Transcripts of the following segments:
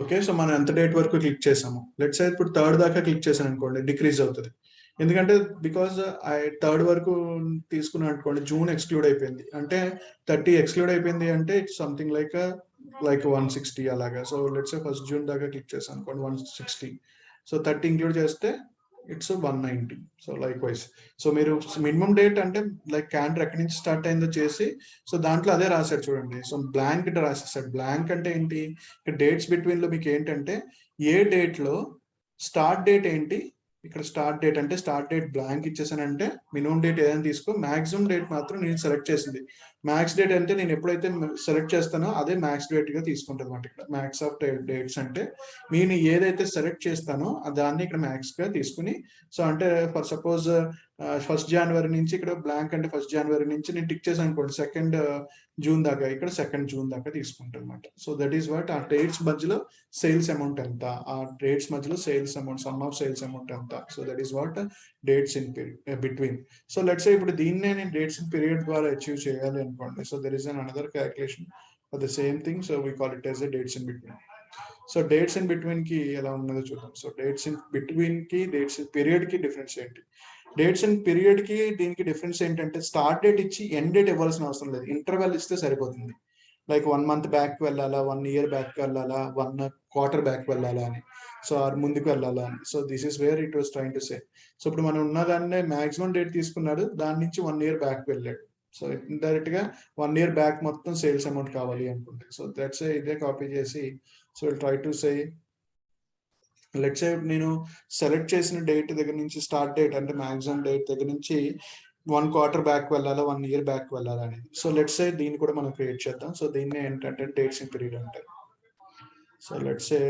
Okay. So మనం ఎంత date వరకు క్లిక్ చేసాము. లెట్స్ సే ఇప్పుడు థర్డ్ దాకా క్లిక్ చేశాను అనుకోండి డిక్రీజ్ అవుతది. ఎందుకంటే బికాజ్ థర్డ్ వరకు తీసుకున్నాను అనుకోండి జూన్ ఎక్స్‌క్లూడ్ అయిపోయింది. అంటే 30 ఎక్స్‌క్లూడ్ అయిపోయింది అంటే ఇట్స్ సంథింగ్ లైక్ 160 అలాగా. So let's say first June దాకా క్లిక్ చేశాను అనుకోండి 160. సో 30 ఇంక్లూడ్ చేస్తే it's 190. So likewise. So మీరు మినిమమ్ డేట్ అంటే లైక్ క్యాలెండర్ ఎక్కడి నుంచి స్టార్ట్ అయిందో చేసి సో దాంట్లో అదే రాశాడు చూడండి. So blank రాసేసాడు. బ్లాంక్ అంటే ఏంటి? ఇక్కడ డేట్స్ బిట్వీన్ లో మీకు ఏంటంటే ఏ డేట్ లో స్టార్ట్ డేట్ ఏంటి, ఇక్కడ స్టార్ట్ డేట్ అంటే స్టార్ట్ డేట్ బ్లాంక్ ఇచ్చేసానంటే మినిమం డేట్ ఏదైనా తీసుకో, మాక్సిమం డేట్ మాత్రం నేను సెలెక్ట్ చేసింది. మ్యాక్స్ డేట్ అంటే నేను ఎప్పుడైతే సెలెక్ట్ చేస్తానో అదే మ్యాక్స్ డేట్ గా తీసుకుంటాను అనమాట. ఇక్కడ మ్యాక్స్ ఆఫ్ డేట్స్ అంటే నేను ఏదైతే సెలెక్ట్ చేస్తానో దాన్ని ఇక్కడ మ్యాక్స్ గా తీసుకుని, సో అంటే ఫర్ సపోజ్ ఫస్ట్ జనవరి నుంచి ఇక్కడ బ్లాంక్ అంటే ఫస్ట్ జనవరి నుంచి నేను టిక్ చేసాను అనుకోండి సెకండ్ జూన్ దాకా, ఇక్కడ సెకండ్ జూన్ దాకా తీసుకుంటాను అనమాట. సో దట్ ఈస్ వాట్ ఆ డేట్స్ మధ్యలో సేల్స్ అమౌంట్ ఎంత, ఆ డేట్స్ మధ్యలో sales amount, sum of sales amount ఎంత. So that is what dates in between. So let's say ఇప్పుడు దీన్నే నేను డేట్స్ ఇన్ పీరియడ్ ద్వారా అచీవ్ చేయాలి అనుకోండి. So there is an another calculation for the same thing. So we call it as dates in between. So dates in between కి ఎలా ఉన్నదో చూద్దాం. సో డేట్స్ ఇన్ బిట్వీన్ కి డేట్స్ ఇన్ పీరియడ్ కి difference ఏంటి? Dates in period కి దీనికి difference ఏంటంటే స్టార్ట్ డేట్ ఇచ్చి ఎండ్ డేట్ ఇవ్వాల్సిన అవసరం లేదు. ఇంటర్వెల్ ఇస్తే సరిపోతుంది. లైక్ 1 మంత్ బ్యాక్ వెళ్ళాలా, 1 ఇయర్ బ్యాక్ వెళ్ళాలా, 1 క్వార్టర్ బ్యాక్ వెళ్ళాలా అని, సో ముందుకు వెళ్ళాలా అని. So this is where it was trying to say. So ఇప్పుడు మనం ఉన్నదాన్నే మాక్సిమం డేట్ తీసుకున్నాడు, దాని నుంచి 1 ఇయర్ బ్యాక్ వెళ్ళాడు. సో ఇండైరెక్ట్ గా 1 ఇయర్ బ్యాక్ మొత్తం సేల్స్ అమౌంట్ కావాలి అనుకుంటే, సో దట్స్ ఇదే కాపీ చేసి so try to say let's say నేను సెలెక్ట్ చేసిన డేట్ దగ్గర నుంచి స్టార్ట్ డేట్ అంటే మాక్సిమం డేట్ దగ్గర నుంచి 1 క్వార్టర్ బ్యాక్ వెళ్ళాలా, 1 ఇయర్ బ్యాక్ వెళ్ళాలా అనేది. సో లెట్స్ సే దీన్ని కూడా మనం క్రియేట్ చేద్దాం. సో దీన్ని ఏంటంటే డేట్స్ ఇన్ పీరియడ్ అంటారు. So let's say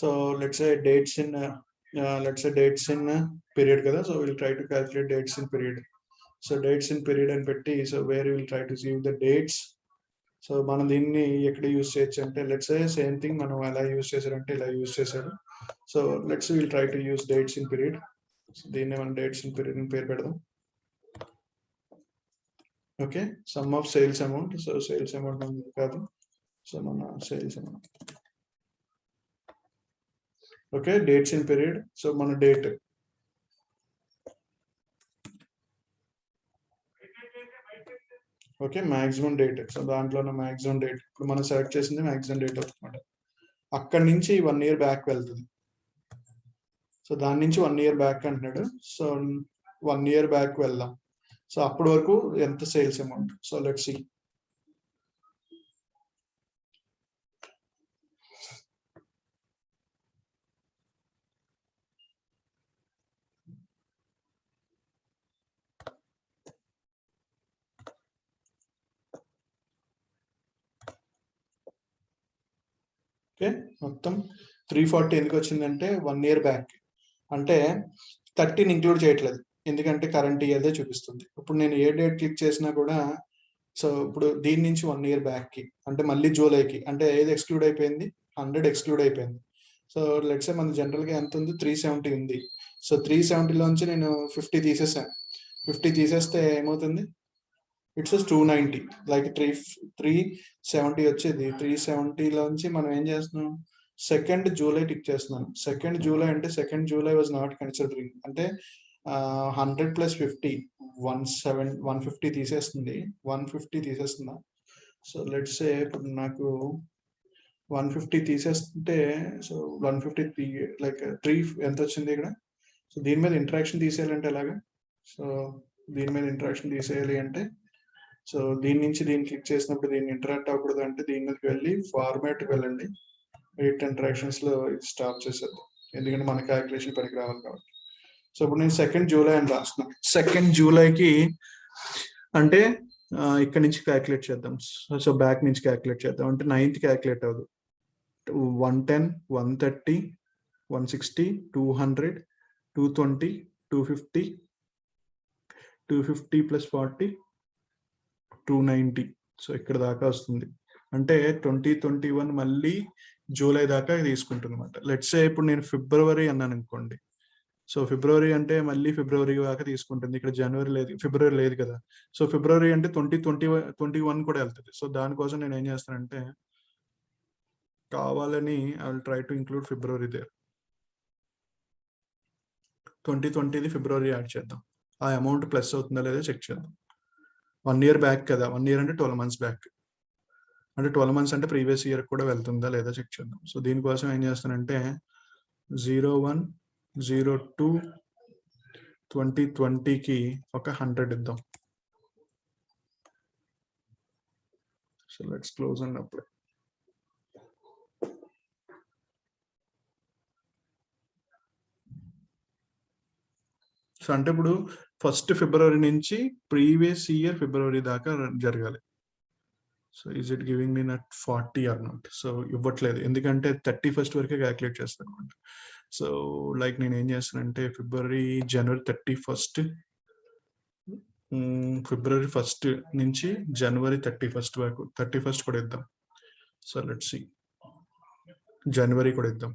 so let's say dates in period కదా. So will try to calculate dates in period. So dates in period అని పెట్టి so where will try to see the dates. సో మనం దీన్ని ఎక్కడ use చేయొచ్చు అంటే లెట్స్ సే సేమ్ థింగ్ మనం ఎలా యూజ్ చేశారంటే ఇలా యూజ్ చేశారు. So let's will try to use dates in period. So దీన్ని మనం డేట్స్ ఇన్ పీరియడ్ అని పేరు పెడదాం. Okay, sum of sales amount. So sales amount కాదు, సో మన sales amount. Okay, dates in period. So మన date okay maximum date. So దాంట్లో maximum date ఇప్పుడు మనం సెలెక్ట్ చేసింది మాక్సిమం డేట్ అవుతుంది. అక్కడి నుంచి 1 ఇయర్ బ్యాక్ వెళ్తుంది. సో దాని నుంచి 1 ఇయర్ బ్యాక్ అంటున్నాడు. సో 1 ఇయర్ బ్యాక్ వెళ్దాం. సో అప్పటి వరకు ఎంత sales amount. So let's see. Okay, మొత్తం 340 ఎందుకు వచ్చిందంటే 1 ఇయర్ బ్యాక్ అంటే 30 ఇంక్లూడ్ చేయట్లేదు, ఎందుకంటే కరెంట్ ఇయర్దే చూపిస్తుంది. ఇప్పుడు నేను ఏ డేట్ క్లిక్ చేసినా కూడా సో ఇప్పుడు దీని నుంచి 1 ఇయర్ బ్యాక్ కి అంటే మళ్ళీ జూలైకి అంటే ఏది ఎక్స్క్లూడ్ అయిపోయింది, 100 ఎక్స్క్లూడ్ అయిపోయింది. సో లెట్స్ సే మన జనరల్ గా ఎంత ఉంది, 370 ఉంది. సో 370 లోంచి నేను 50 తీసేసాను. 50 తీసేస్తే ఏమవుతుంది, ఇట్స్ 290. లైక్ 370 వచ్చేది. 370 లోంచి మనం ఏం చేస్తున్నాం, సెకండ్ జూలై టిక్ చేస్తున్నాం. సెకండ్ జూలై అంటే second July was not considering అంటే 100 + 50 150 తీసేస్తుంది. 150 తీసేస్తున్నా. సో లెట్స్ సే ఇప్పుడు నాకు 150 తీసేస్తుంటే సో 150 లైక్ 3 ఎంత వచ్చింది ఇక్కడ. సో దీని మీద ఇంటరాక్షన్ తీసేయాలంటే ఎలాగా, సో దీని మీద ఇంటరాక్షన్ తీసేయాలి అంటే సో దీని నుంచి దీన్ని క్లిక్ చేసినప్పుడు దీన్ని ఇంటరాక్ట్ అవ్వకూడదు అంటే దీని మీదకి వెళ్ళి ఫార్మాట్కి వెళ్ళండి. ఎడిట్ ఇంటరాక్షన్స్ లో ఇది స్టాప్ చేసేద్దాం, ఎందుకంటే మన క్యాలిక్యులేషన్ పనికి రావాలి కాబట్టి. సో ఇప్పుడు నేను సెకండ్ జూలై అని రాస్తున్నాను. సెకండ్ జూలైకి అంటే ఇక్కడ నుంచి క్యాలిక్యులేట్ చేద్దాం. సో బ్యాక్ నుంచి క్యాలిక్యులేట్ చేద్దాం అంటే 9th క్యాలిక్యులేట్ అవ్వదు. 110, 130, 160, 200, 220, 250, 250 + 40, 290. సో ఇక్కడ దాకా వస్తుంది అంటే 2021 మళ్ళీ జూలై దాకా తీసుకుంటుంది అనమాట. లెట్స్ సే ఇప్పుడు నేను ఫిబ్రవరి అన్నాను అనుకోండి. సో ఫిబ్రవరి అంటే మళ్ళీ ఫిబ్రవరి దాకా తీసుకుంటుంది. ఇక్కడ జనవరి లేదు, ఫిబ్రవరి లేదు కదా. సో ఫిబ్రవరి అంటే 2021 కూడా వెళ్తుంది. సో దానికోసం నేను ఏం చేస్తానంటే కావాలని I will try to include February there. 2020ది ఫిబ్రవరి యాడ్ చేద్దాం. ఆ అమౌంట్ ప్లస్ అవుతుందా లేదా చెక్ చేద్దాం. 1 year బ్యాక్ కదా, 1 year అంటే 12 months బ్యాక్, అంటే 12 months అంటే ప్రీవియస్ ఇయర్ కూడా వెళ్తుందా లేదా చెక్ చేద్దాం. సో దీనికోసం ఏం చేస్తానంటే 01/02 2020కి ఒక 100 ఇద్దాం. So let's close and apply. So అంటే ఇప్పుడు 1st February నుంచి ప్రీవియస్ ఇయర్ ఫిబ్రవరి దాకా జరగాలి. So is it giving me not 40 or not? So ఇవ్వట్లేదు, ఎందుకంటే 31st వరకే క్యాలిక్యులేట్ చేస్తాను అనమాట. సో లైక్ నేను ఏం చేస్తానంటే జనవరి 31st, ఫిబ్రవరి 1st నుంచి జనవరి 31st వరకు, 31st కూడా ఇద్దాం. సో లెట్స్ సి, జనవరి కూడా ఇద్దాం.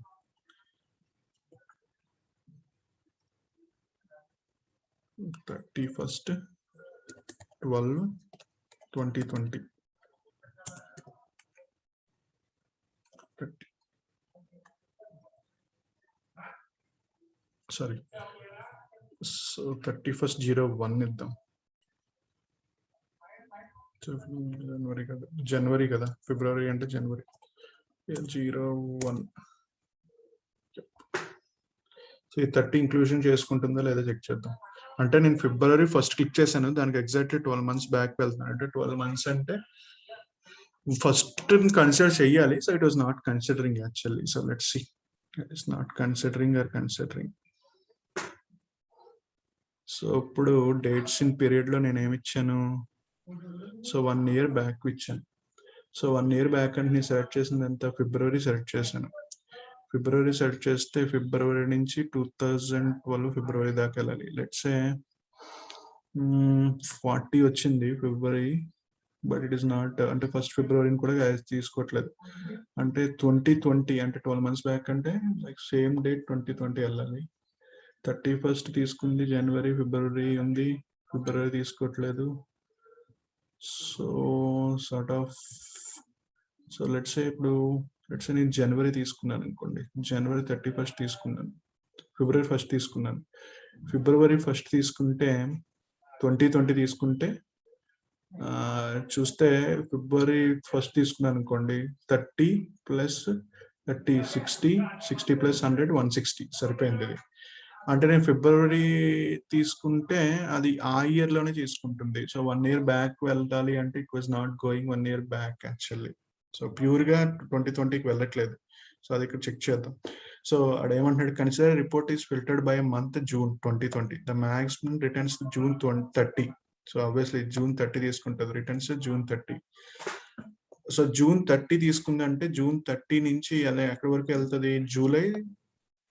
First 12/2020. సారీ, సో 31/01 ఇద్దాం. జనవరి కదా, జనవరి కదా, ఫిబ్రవరి అంటే జనవరి. 01. సో ఈ 30 ఇంక్లూజన్ చేసుకుంటుందా లేదా చెక్ చేద్దాం. అంటే నేను ఫిబ్రవరి 1st క్లిక్ చేశాను, దానికి ఎగ్జాక్ట్లీ 12 months బ్యాక్ వెళ్తున్నాను. అంటే 12 months అంటే ఫస్ట్ కన్సిడర్ చెయ్యాలి. So it was not considering actually. So let's see, it's not considering or considering. So ఇప్పుడు డేట్స్ ఇన్ పీరియడ్ లో నేను ఏమి ఇచ్చాను, సో 1 year బ్యాక్ ఇచ్చాను. సో 1 year బ్యాక్ అంటే నేను సెలెక్ట్ చేసింది ఎంత, ఫిబ్రవరి సెలెక్ట్ చేశాను. ఫిబ్రవరి సెలెక్ట్ చేస్తే ఫిబ్రవరి నుంచి 2012 ఫిబ్రవరి దాకా వెళ్ళాలి. లెట్స్ సే 40 వచ్చింది ఫిబ్రవరి, బట్ ఇట్ ఈస్ నాట్, అంటే 1st February కూడా తీసుకోవట్లేదు. అంటే 2020 అంటే 12 months బ్యాక్ అంటే లైక్ సేమ్ డేట్ 2020 వెళ్ళాలి. 31st తీసుకుంది జనవరి, ఫిబ్రవరి ఉంది, ఫిబ్రవరి తీసుకోవట్లేదు. So sort of, so let's say ఇప్పుడు నేను జనవరి తీసుకున్నాను అనుకోండి, జనవరి 31st తీసుకున్నాను, ఫిబ్రవరి 1st తీసుకున్నాను. ఫిబ్రవరి 1st తీసుకుంటే 2020 తీసుకుంటే చూస్తే ఫిబ్రవరి 1st తీసుకున్నాను అనుకోండి, 30 + 30 60, 60 + 100 160 సరిపోయింది ఇది. అంటే నేను ఫిబ్రవరి తీసుకుంటే అది ఆ ఇయర్ లోనే తీసుకుంటుంది. సో 1 year బ్యాక్ వెళ్ళాలి అంటే it was not going 1 year back actually. So pure గా 2020కి వెళ్ళట్లేదు. సో అది ఇక్కడ చెక్ చేద్దాం. సో అదేమంటున్నాడు, consider report is filtered by month June 2020, the maximum returns June 30. So obviously June 30 తీసుకుంటుంది, రిటర్న్స్ జూన్ 30. సో జూన్ 30 తీసుకుందంటే జూన్ 30 నుంచి ఎక్కడి వరకు వెళ్తుంది, జూలై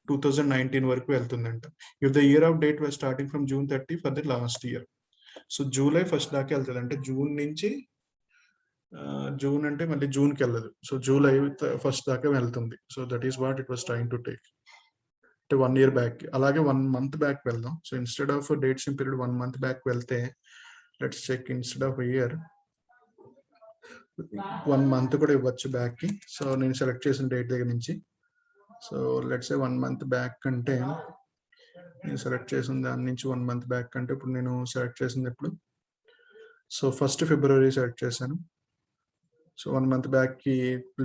2019 వరకు వెళ్తుందంట. If the year of date was starting from June 30 for the last year. So July 1st దాకా వెళ్తుంది, అంటే జూన్ నుంచి జూన్ అంటే మళ్ళీ జూన్కి వెళ్ళదు. సో జూలై 1st దాకా వెళ్తుంది. So that is what it was trying to take. అంటే 1 year బ్యాక్. అలాగే 1 month బ్యాక్ వెళ్దాం. So instead of dates in period 1 month back వెళ్తే let's check, instead of year 1 month కూడా ఇవ్వచ్చు బ్యాక్ కి. So నేను సెలెక్ట్ చేసిన డేట్ దగ్గర నుంచి. So let's say 1 month back అంటే నేను సెలెక్ట్ చేసిన దాని నుంచి 1 month బ్యాక్ అంటే ఇప్పుడు నేను సెలెక్ట్ చేసింది ఎప్పుడు, సో 1st February సెలెక్ట్ చేశాను. సో 1 month బ్యాక్ కి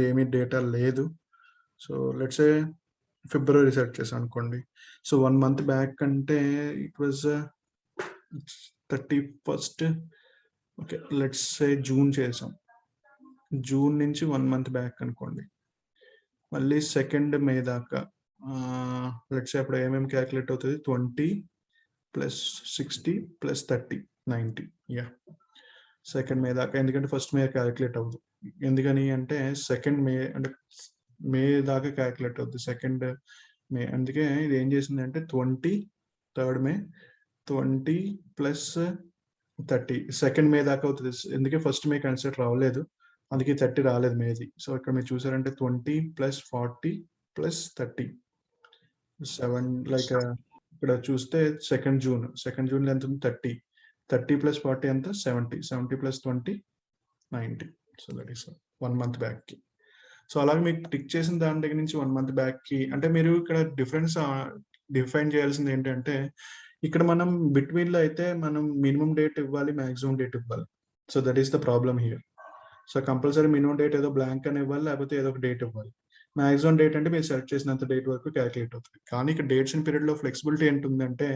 ఏమీ డేటా లేదు. So let's say February select చేశాను అనుకోండి. సో 1 month బ్యాక్ అంటే it was 31st. Okay, let's say June చేసాం. జూన్ నుంచి 1 month బ్యాక్ అనుకోండి, మళ్ళీ 2nd May దాకా. లెట్స్ సే అప్పుడు ఏమేమి క్యాలిక్యులేట్ అవుతుంది, 20 + 60 + 30 90. యా, 2nd May దాకా, ఎందుకంటే 1st May క్యాలిక్యులేట్ అవ్వదు. ఎందుకని అంటే 2nd May అంటే మే దాకా క్యాలిక్యులేట్ అవుతుంది, 2nd May. అందుకే ఇది ఏం చేసింది అంటే 3rd May 20 + 30 2nd May దాకా అవుతుంది. ఎందుకే 1st May కన్సిడర్ రావలేదు, అందుకే 30 రాలేదు మేది. సో ఇక్కడ మీరు చూసారంటే 20 + 40 + 30 7 లైక్ ఇక్కడ చూస్తే సెకండ్ జూన్ ఎంత ఉంది 30 ప్లస్ 40 ఎంత 70 plus 20 90. So that is 1 month back కి. సో అలాగే మీకు టిక్ చేసిన దాని దగ్గర నుంచి 1 మంత్ బ్యాక్ కి అంటే మీరు ఇక్కడ డిఫరెన్స్ డిఫైన్ చేయాల్సింది ఏంటంటే ఇక్కడ మనం బిట్వీన్ లో అయితే మనం మినిమం డేట్ ఇవ్వాలి, మాక్సిమం డేట్ ఇవ్వాలి. So that is the problem here. So compulsory minimum date ఏదో బ్లాంక్ అని ఇవ్వాలి, లేకపోతే ఏదో ఒక డేట్ ఇవ్వాలి. మాక్సిమం డేట్ అంటే మీరు సెలెక్ట్ చేసినంత డేట్ వరకు క్యాలిక్యులేట్ అవుతుంది. కానీ ఇక్కడ డేట్స్ అండ్ పీరియడ్ లో ఫ్లెక్సిబిలిటీ ఏంటుందంటే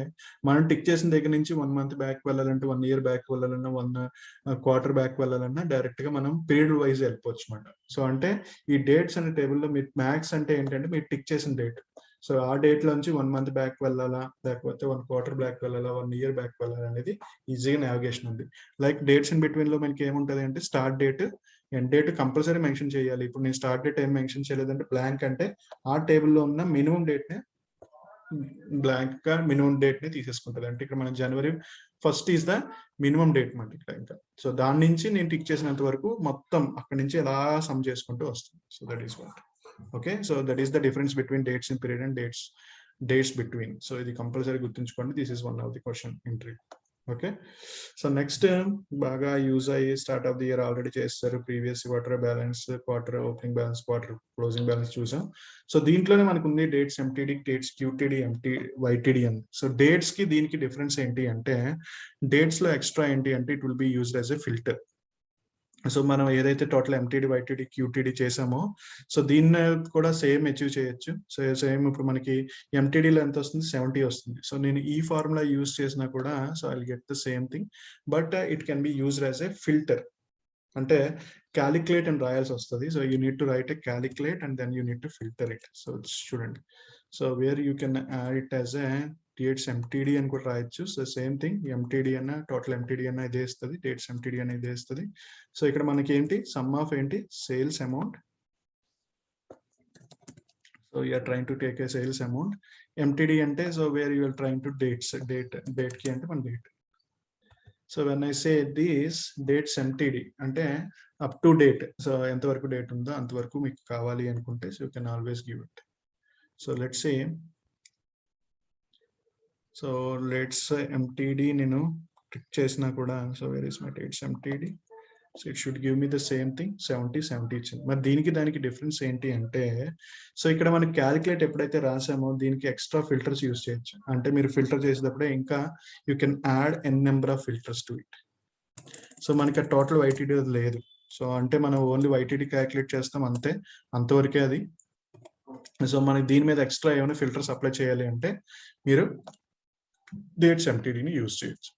మనం టిక్ చేసిన దగ్గర నుంచి 1 మంత్ బ్యాక్ వెళ్ళాలంటే 1 ఇయర్ బ్యాక్ వెళ్ళాలన్నా 1 క్వార్టర్ బ్యాక్ వెళ్ళాలన్నా డైరెక్ట్ గా మనం పీరియడ్ వైజ్ వెళ్ళిపోవచ్చు అనమాట. సో అంటే ఈ డేట్స్ అనే టేబుల్లో మీరు మ్యాక్స్ అంటే ఏంటంటే మీరు టిక్ చేసిన డేట్. సో ఆ డేట్ నుంచి 1 మంత్ బ్యాక్ వెళ్ళాలా, లేకపోతే 1 క్వార్టర్ బ్యాక్ వెళ్ళాలా, 1 ఇయర్ బ్యాక్ వెళ్ళాలా అనేది ఈజీగా నావిగేషన్ ఉంది. లైక్ డేట్స్ ఇన్ బిట్వీన్ లో మనకి ఏముంటది అంటే start date, end date compulsory mention చేయాలి. ఇప్పుడు నేను స్టార్ట్ డేట్ ఏం మెన్షన్ చేయలేదంటే బ్లాంక్ అంటే ఆ టేబుల్లో ఉన్న మినిమం డేట్ ని బ్లాంక్ గా మినిమం డేట్ ని తీసేసుకుంటది. అంటే ఇక్కడ మన జనవరి 1 ఈస్ ద మినిమం డేట్ మాట ఇక్కడ ఇంకా. సో దాని నుంచి నేను టిక్ చేసినంత వరకు మొత్తం అక్కడి నుంచి ఎలా సమ్ చేసుకుంటూ వస్తుంది. So that is what. Okay, so that is the difference between dates in period and dates between. So ఇది కంపల్సరీ గుర్తుంచుకోండి. This is one of the question entry. Okay, so next బాగా యూజ్ అయ్యి start of the year already చేస్తారు. Previous quarter balance, quarter opening balance, quarter closing balance చూసాం. So దీంట్లోనే మనకు ఉంది dates MTD, dates QTD, YTD అని. So dates కి దీనికి డిఫరెన్స్ ఏంటి అంటే డేట్స్ లో ఎక్స్ట్రా ఏంటి అంటే it will be used as a filter. So మనం ఏదైతే టోటల్ ఎంటీడీ, వైటీడీ, క్యూటీడీ చేసామో సో దీన్ని కూడా సేమ్ అచీవ్ చేయొచ్చు. సో సేమ్ ఇప్పుడు మనకి ఎంటీడీలో ఎంత వస్తుంది 70 వస్తుంది. సో నేను ఈ ఫార్ములా యూజ్ చేసినా కూడా so I will get the same thing, but it can be used as a filter. అంటే క్యాలిక్యులేట్ అని రాయాల్సి వస్తుంది. So you need to write a calculate and then you need to filter it. So చూడండి, so where you can add it as a dates MTD అని కూడా రాయొచ్చు. So same thing, MTD అన్న total MTD అన్న ఇదే ఇస్తుంది, dates MTD అన్న ఇదే ఇస్తుంది. సో ఇక్కడ మనకి ఏంటి సమ్ ఆఫ్ ఏంటి sales amount. So you're trying to take a sales amount. MTD అంటే so where you are trying to date కి అంటే మన date. So when I say this dates MTD అంటే అప్ టు డేట్. సో ఎంతవరకు date ఉందో అంతవరకు మీకు కావాలి అనుకుంటే so you can always give it. So let's say so let's MTD నేను క్లిక్ చేసినా కూడా so where is my dates MTD. So it should give me the same thing 70 ఇచ్చింది. మరి దీనికి దానికి డిఫరెన్స్ ఏంటి అంటే సో ఇక్కడ మనకి క్యాలిక్యులేట్ ఎప్పుడైతే రాసామో దీనికి ఎక్స్ట్రా ఫిల్టర్స్ యూజ్ చేయొచ్చు. అంటే మీరు ఫిల్టర్ చేసేటప్పుడే ఇంకా you can add N number of filters to it. So మనకి టోటల్ వైటీడీ లేదు. సో అంటే మనం ఓన్లీ వైటీడీ క్యాలిక్యులేట్ చేస్తాం అంతే, అంతవరకే అది. సో మనకి దీని మీద ఎక్స్ట్రా ఏమైనా ఫిల్టర్స్ అప్లై చేయాలి అంటే మీరు డేట్స్ ఎంటీడీని యూజ్ చేయొచ్చు.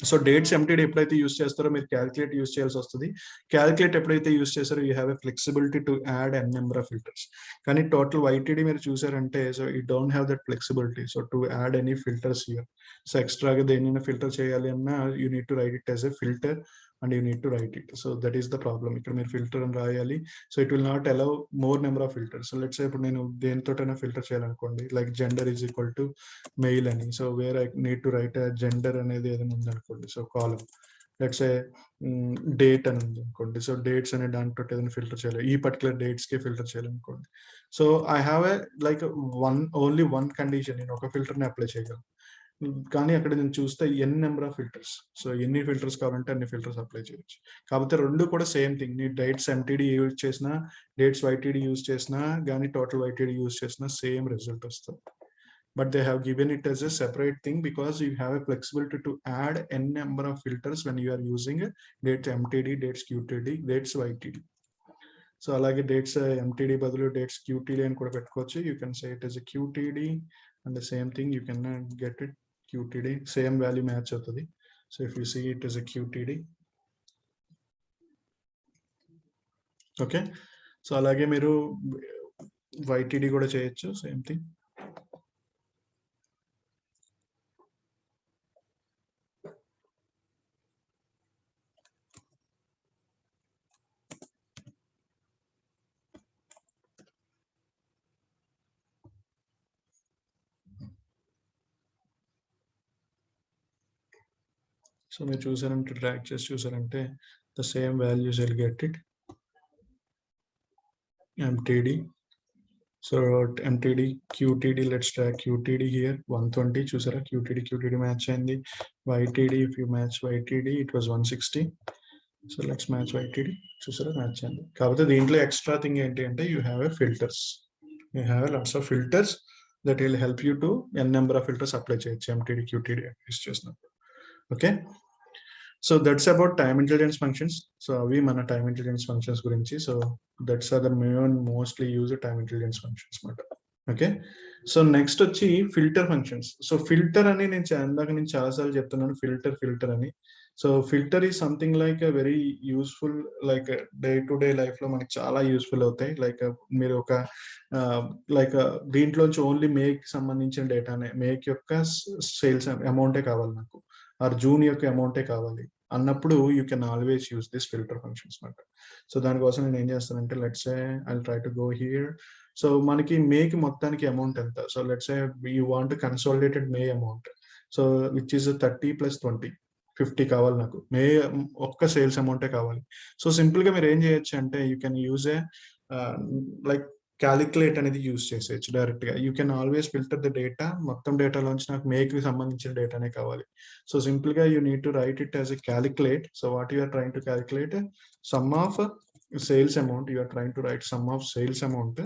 సో డేట్స్ ఎంటీడీ ఎప్పుడైతే యూజ్ చేస్తారో మీరు క్యాలిక్యులేట్ యూజ్ చేయాల్సి వస్తుంది. క్యాలిక్యులేట్ ఎప్పుడైతే యూజ్ చేస్తారో you have a flexibility to add N number of filters. కానీ టోటల్ వైటీడీ మీరు చూసారంటే so you don't have that flexibility so to add any filters here. So ఎక్స్ట్రాగా దేనిని ఫిల్టర్ చేయాలి అన్నా you need to write it as a filter and you need to write it. So that is the problem. ఇక్కడ మీరు filter అని రాయాలి. So it will not allow more number of filters. So let's say ఇప్పుడు నేను దేనితోటైనా filter చేయాలనుకోండి, like gender is equal to male అని. So where I need to write gender అనేది ఏదైనా ఉందనుకోండి, so column let's say date అని ఉంది అనుకోండి. సో డేట్స్ అనే దాంట్లో ఏదైనా ఫిల్టర్ చేయాలి, ఈ పర్టికులర్ డేట్స్ కి ఫిల్టర్ చేయాలనుకోండి. So I have a like only one condition, నేను ఒక ఫిల్టర్ ని అప్లై చేయగలను. కానీ అక్కడ నేను చూస్తే ఎన్ నెంబర్ ఆఫ్ ఫిల్టర్స్. సో ఎన్ని ఫిల్టర్స్ కావాలంటే అన్ని ఫిల్టర్స్ అప్లై చేయొచ్చు. కాకపోతే రెండు కూడా సేమ్ థింగ్. నీ డేట్స్ ఎంటీడీ యూజ్ చేసినా, డేట్స్ వైటీడీ యూజ్ చేసినా కానీ టోటల్ వైటీడీ యూజ్ చేసినా సేమ్ రిజల్ట్ వస్తుంది. But they have given it as a separate thing because you have a flexibility to add n number of filters when you are using dates MTD, dates QTD, dates YTD. So అలాగే dates MTD బదులు dates QTD అని కూడా పెట్టుకోవచ్చు. You can say it as a QTD and the same thing you can get it QTD, same value match అవుతుంది. So if you see it as a QTD, okay. So అలాగే మీరు YTD కూడా చేయొచ్చు, same thing. So మీరు చూసారంటే track చేసి చూసారంటే the same values will get it. MTD so MTD QTD, let's try QTD here 120. చూసారా QTD మ్యాచ్ అయింది. YTD, if you match YTD it was 160. So let's match YTD. చూసారా match అయింది. కాకపోతే దీంట్లో ఎక్స్ట్రా థింగ్ ఏంటి అంటే you have a filters. You have a lots of filters that will help you to n number of filters apply చేయొచ్చు MTD QTD use చేసినప్పుడు. Okay, so that's about time intelligence functions. So అవి మన time intelligence functions గురించి. So that's are the mostly use time intelligence functions మాట. Okay, so next వచ్చి filter functions. So filter అని నేను ఇందాక నేను చాలాసార్లు చెప్తున్నాను ఫిల్టర్ అని. So filter is something like very useful, like day to day life లో మనకి చాలా యూస్ఫుల్ అవుతాయి. లైక్ మీరు ఒక లైక్ దీంట్లోంచి ఓన్లీ మేక్ సంబంధించిన డేటానే, మేక్ యొక్క సేల్స్ అమౌంటే కావాలి నాకు, ఆర్ జూన్ యొక్క అమౌంటే కావాలి అన్నప్పుడు you can always use this filter functions అనమాట. సో దానికోసం నేను ఏం చేస్తానంటే let's say I try to go here. So మనకి మేకి మొత్తానికి అమౌంట్ ఎంత? So let's say you want consolidated May amount. So which is 30 + 20, 50 కావాలి నాకు. మే ఒక్క సేల్స్ అమౌంటే కావాలి. సో సింపుల్ గా మీరు ఏం చేయొచ్చు అంటే you can use a like calculate అనేది యూజ్ చేసేయచ్చు డైరెక్ట్ గా. You can always filter the data, మొత్తం డేటాలోంచి నాకు మేక్ కి సంబంధించిన డేటానే కావాలి. సో సింపుల్ గా you need to write it as a calculate. So what you are trying to calculate? Sum of sales amount. You are trying to write sum of sales amount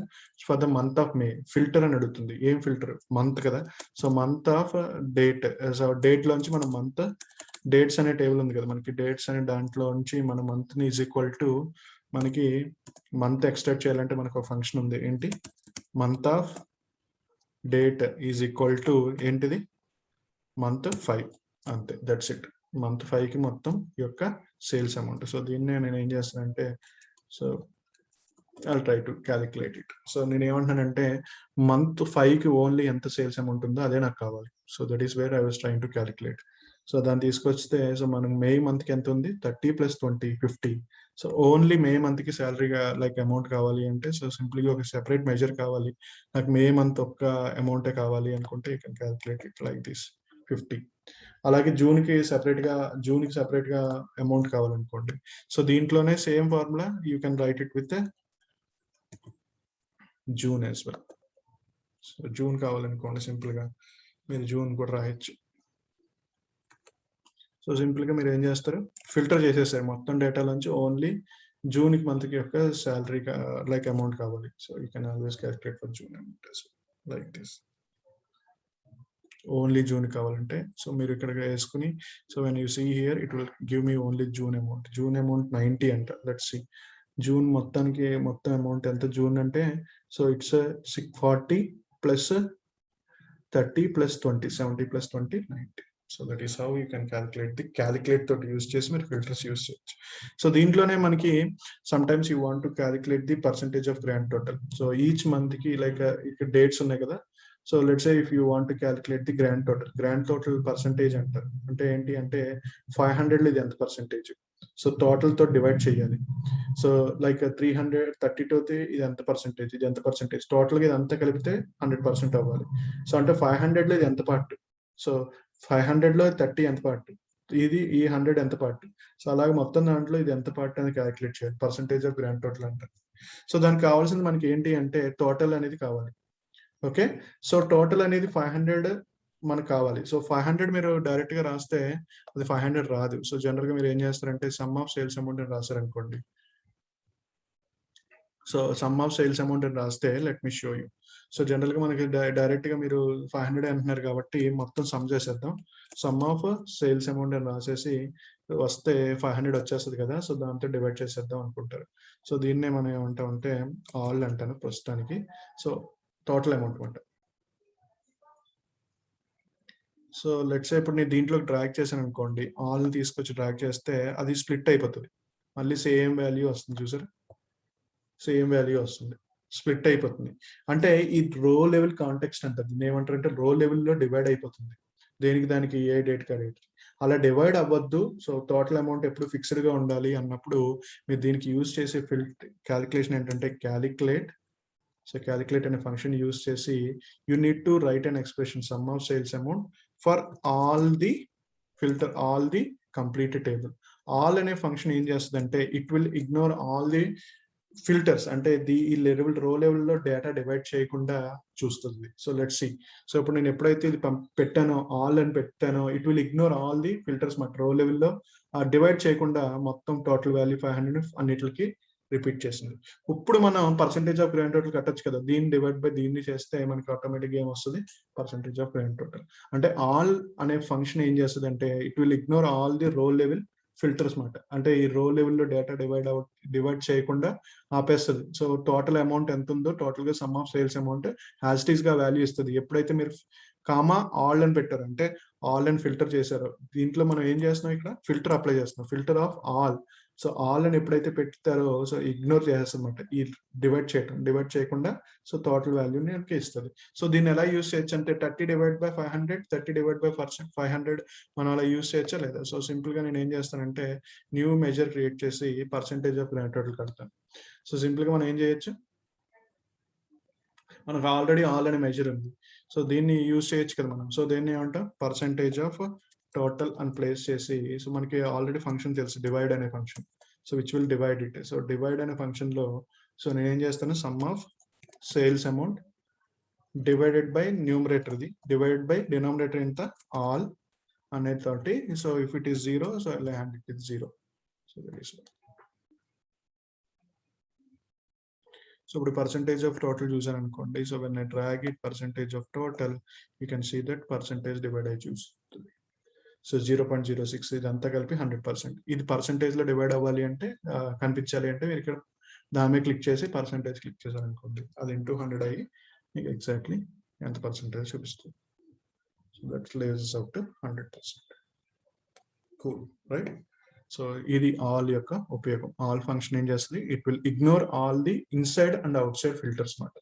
for the month of May. Filter అని అడుగుతుంది. ఏం filter? Month కదా. So month of date. So date లోంచి మనం month, dates అనే table ఉంది కదా మనకి, డేట్స్ అనే దాంట్లో నుంచి మన మంత్ ని ఈజ్ ఈక్వల్ టు, మనకి మంత్ ఎక్స్ట్రాక్ట్ చేయాలంటే మనకు ఒక ఫంక్షన్ ఉంది. ఏంటి? Month of date is equal to ఏంటిది? మంత్ 5. అంతే, దట్స్ ఇట్. మంత్ 5 కి మొత్తం యొక్క సేల్స్ అమౌంట్. సో దీన్నే నేను ఏం చేస్తానంటే, so I try to calculate it. So నేను ఏమంటానంటే మంత్ 5 కి ఓన్లీ ఎంత సేల్స్ అమౌంట్ ఉందో అదే నాకు కావాలి. So that is where I was trying to calculate. So దాన్ని తీసుకొస్తే, సో మనం మే మంత్ కి ఎంత ఉంది? 30 + 20, 50. సో ఓన్లీ మే మంత్ కి శాలరీగా లైక్ అమౌంట్ కావాలి అంటే, సో సింప్లీగా ఒక సెపరేట్ మెజర్ కావాలి నాకు, మే మంత్ ఒక్క అమౌంటే కావాలి అనుకుంటే you can calculate it like this 50. అలాగే జూన్ కి సెపరేట్ గా అమౌంట్ కావాలనుకోండి. సో దీంట్లోనే same formula you can write it with June as well. So June కావాలనుకోండి, సింపుల్ గా మీరు జూన్ కూడా రాయొచ్చు. సో సింపుల్ గా మీరు ఏం చేస్తారు? ఫిల్టర్ చేసేసారు మొత్తం డేటాలోంచి ఓన్లీ జూన్ మంత్ కి యొక్క శాలరీ లైక్ అమౌంట్ కావాలి. So you can always calculate for June amount like this. Only June కావాలంటే సో మీరు ఇక్కడ వేసుకుని, so when you see here it will give me only June amount. June amount 90 అంట. Let's see June మొత్తానికి మొత్తం amount ఎంత June అంటే, so it's 640 + 30 + 20, 70 + 20, 90. So that is how you can calculate the. Calculate తోటి use చేసి మీరు filters use చేయొచ్చు. So దీంట్లోనే మనకి some times you want to calculate the percentage of grand total. So each month కి like ఇక్కడ dates ఉన్నాయి కదా. So let's say if you want to calculate the grand total percentage అంటారు. అంటే ఏంటి అంటే 500 ఇది ఎంత పర్సంటేజ్? సో టోటల్ తో డివైడ్ చేయాలి. సో లైక్ 332 ఇది ఎంత పర్సంటేజ్, ఇది ఎంత పర్సంటేజ్, టోటల్ గా ఇదంతా కలిపితే 100% అవ్వాలి. సో అంటే 500 లో ఇది ఎంత పార్ట్? సో 500 లో 30 ఎంత పార్ట్? ఇది ఈ 100 ఎంత పార్ట్? సో అలాగే మొత్తం దాంట్లో ఇది ఎంత పార్ట్ అని క్యాలిక్యులేట్ చేయాలి. పర్సంటేజ్ ఆఫ్ గ్రాండ్ టోటల్ అంటారు. సో దానికి కావాల్సింది మనకి ఏంటి అంటే టోటల్ అనేది కావాలి. ఓకే, సో టోటల్ అనేది 500 మనకు కావాలి. సో 500 మీరు డైరెక్ట్ గా రాస్తే అది 500 రాదు. సో జనరల్ గా మీరు ఏం చేస్తారంటే సమ్ ఆఫ్ సేల్స్ అమౌంట్ అని రాశారనుకోండి. So sum of sales amount అని రాస్తే let me show you. So general గా మనకి డైరెక్ట్ గా మీరు 500 అంటున్నారు కాబట్టి మొత్తం సమ్ చేసేద్దాం. సమ్ ఆఫ్ సేల్స్ అమౌంట్ అని రాసేసి వస్తే 500 వచ్చేస్తుంది కదా. సో దాంతో డివైడ్ చేసేద్దాం అనుకుంటారు. సో దీన్నే మనం ఏమంటామంటే ఆల్ అంటాను ప్రస్తుతానికి. సో టోటల్ అమౌంట్ అంట. సో లెట్స్ ఇప్పుడు నేను దీంట్లోకి డ్రాగ్ చేశాను అనుకోండి, ఆల్ తీసుకొచ్చి డ్రాగ్ చేస్తే అది స్ప్లిట్ అయిపోతుంది. మళ్ళీ సేమ్ వాల్యూ వస్తుంది. చూసారా, సేమ్ వాల్యూ వస్తుంది, స్ప్లిట్ అయిపోతుంది. అంటే ఈ రో లెవెల్ కాంటెక్స్ట్ అంటారు. దీన్ని ఏమంటారు అంటే రో లెవెల్లో డివైడ్ అయిపోతుంది. దేనికి దానికి ఏ డేట్ కా డేట్ అలా డివైడ్ అవ్వద్దు. సో టోటల్ అమౌంట్ ఎప్పుడు ఫిక్స్డ్ గా ఉండాలి అన్నప్పుడు మీరు దీనికి యూజ్ చేసే క్యాలిక్యులేషన్ ఏంటంటే క్యాలిక్యులేట్. సో క్యాలిక్యులేట్ అనే ఫంక్షన్ యూజ్ చేసి you need to write an expression some of sales amount for all the filter, all the completed table. All అనే ఫంక్షన్ ఏం చేస్తుంది అంటే it will ignore all the filters అంటే ఈ level రో లెవెల్లో డేటా డివైడ్ చేయకుండా చూస్తుంది. So let's C. సో ఇప్పుడు నేను ఎప్పుడైతే ఇది పెట్టానో, ఆల్ అని పెట్టానో, it will ignore all the filters మాట. రో లెవెల్లో డివైడ్ చేయకుండా మొత్తం టోటల్ వాల్యూ 500 అన్నిటికి రిపీట్ చేసింది. ఇప్పుడు మనం పర్సెంటేజ్ ఆఫ్ గ్రాండ్ టోటల్ కట్టొచ్చు కదా, దీన్ని డివైడ్ బై దీన్ని చేస్తే మనకి ఆటోమేటిక్గా ఏమొస్తుంది, పర్సెంటేజ్ ఆఫ్ గ్రాండ్ టోటల్. అంటే ఆల్ అనే ఫంక్షన్ ఏం చేస్తుంది అంటే it will ignore all the రో లెవెల్ ఫిల్టర్స్ మాట. అంటే ఈ రో లెవెల్లో డేటా డివైడ్ చేయకుండా ఆపేస్తుంది. సో టోటల్ అమౌంట్ ఎంత ఉందో టోటల్ గా some of sales amount as it is గా వాల్యూ ఇస్తుంది. ఎప్పుడైతే మీరు కామా ఆల్ అని పెట్టారు అంటే ఆల్ అని ఫిల్టర్ చేశారు, దీంట్లో మనం ఏం చేస్తున్నాం, ఇక్కడ ఫిల్టర్ అప్లై చేస్తున్నాం, filter of all. So all అని ఎప్పుడైతే పెడతారో సో ఇగ్నోర్ చేసేస్తుంది అనమాట ఈ డివైడ్ చేయకుండా. సో టోటల్ వాల్యూని ఇస్తుంది. సో దీన్ని ఎలా యూస్ చేయొచ్చు అంటే 30 డివైడ్ బై 500, 30 డివైడ్ బై 500 మనం అలా యూస్ చేయొచ్చా లేదా? సో సింపుల్ గా నేను ఏం చేస్తానంటే న్యూ మెజర్ క్రియేట్ చేసి పర్సెంటేజ్ ఆఫ్ గ్రాండ్ టోటల్ కడతాను. సో సింపుల్ గా మనం ఏం చేయొచ్చు, మనకు ఆల్రెడీ ఆల్ అనే మెజర్ ఉంది. సో దీన్ని యూజ్ చేయొచ్చు కదా మనం. సో దీన్ని ఏమంటాం, పర్సెంటేజ్ ఆఫ్ టోటల్ అని ప్లేస్ చేసి, సో మనకి ఆల్రెడీ ఫంక్షన్ తెలుసు డివైడ్ అనే function. So which will divide it. So divide అనే ఫంక్షన్ లో సో నేను ఏం చేస్తాను, some of sales amount divided by numerator, the divided by denominator ఎంత, ఆల్ అనేది తోటి. So if it is 0, so I hand it is 0. So that is. So ఇప్పుడు percentage of total చూసాను అనుకోండి. So when I drag it percentage of total, you can see that percentage divide అయి చూస్తుంది. So 0.06 ఇదంతా కలిపి 100%. ఇది percentage లో divide అవ్వాలి అంటే కనిపించాలి అంటే మీరు ఇక్కడ దాని మీద క్లిక్ చేసి పర్సెంటేజ్ క్లిక్ చేశారు అనుకోండి, అది ఇంటూ 100 అయ్యి మీకు ఎగ్జాక్ట్లీ ఎంత పర్సెంటేజ్ చూపిస్తుంది. So that laces out 100%. Cool, right? So ఇది ఆల్ యొక్క ఉపయోగం. ఆల్ ఫంక్షన్ ఏం చేస్తుంది, it will ignore all the inside and out side filters మాట.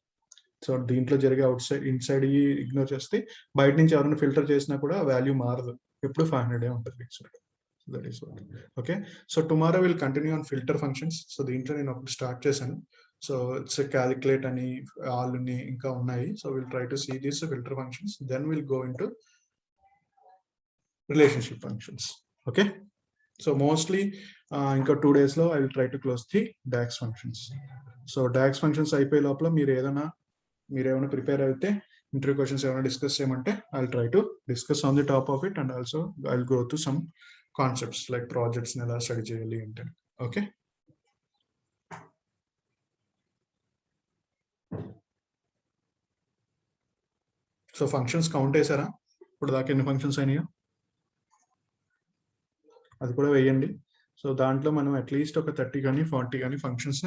సో దీంట్లో జరిగే అవుట్ సైడ్ ఇన్సైడ్ ఇగ్నోర్ చేస్తే బయట నుంచి ఎవరైనా ఫిల్టర్ చేసినా కూడా వాల్యూ మారదు, ఎప్పుడు 500 ఉంటుంది ఫిక్స్డ్. That is what. Okay, so tomorrow will continue on filter functions. So దీంట్లో నేను ఒకటి స్టార్ట్ చేశాను. సో ఇట్స్ క్యాలిక్యులేట్ అని ఆల్ అని ఇంకా ఉన్నాయి. So will try to see these filter functions, then will go in to relationship functions. Okay, so mostly ఇంకా 2 days లో I will try to close the DAX functions. So DAX functions అయిపోయే లోపల మీరు ఏమైనా prepare అయితే interview questions ఏమైనా discuss చేయమంటే I will try to discuss on the top of it, and also I will go to some concepts like projects ఎలా study చేయాలి అంటే. ఓకే, సో ఫంక్షన్స్ కౌంట్ చేశారా ఇప్పుడు దాకా, ఎన్ని ఫంక్షన్స్ అయినాయో అది కూడా వేయండి. సో దాంట్లో మనం అట్లీస్ట్ ఒక 30 కానీ 40 కానీ ఫంక్షన్స్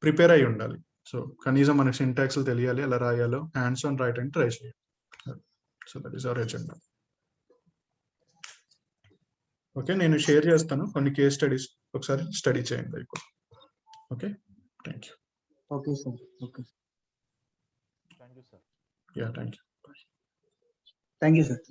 ప్రిపేర్ అయి ఉండాలి. సో కనీసం మనకి సింటాక్స్ తెలియాలి, ఎలా రాయాలో హ్యాండ్స్ ఆన్ రైట్ అని ట్రై చేయాలి. So that is our agenda. Okay, నేను షేర్ చేస్తాను కొన్ని కేస్ స్టడీస్, ఒకసారి స్టడీ చేయండి. Okay, thank you. Okay sir. Okay, yeah, thank you. Thank you sir.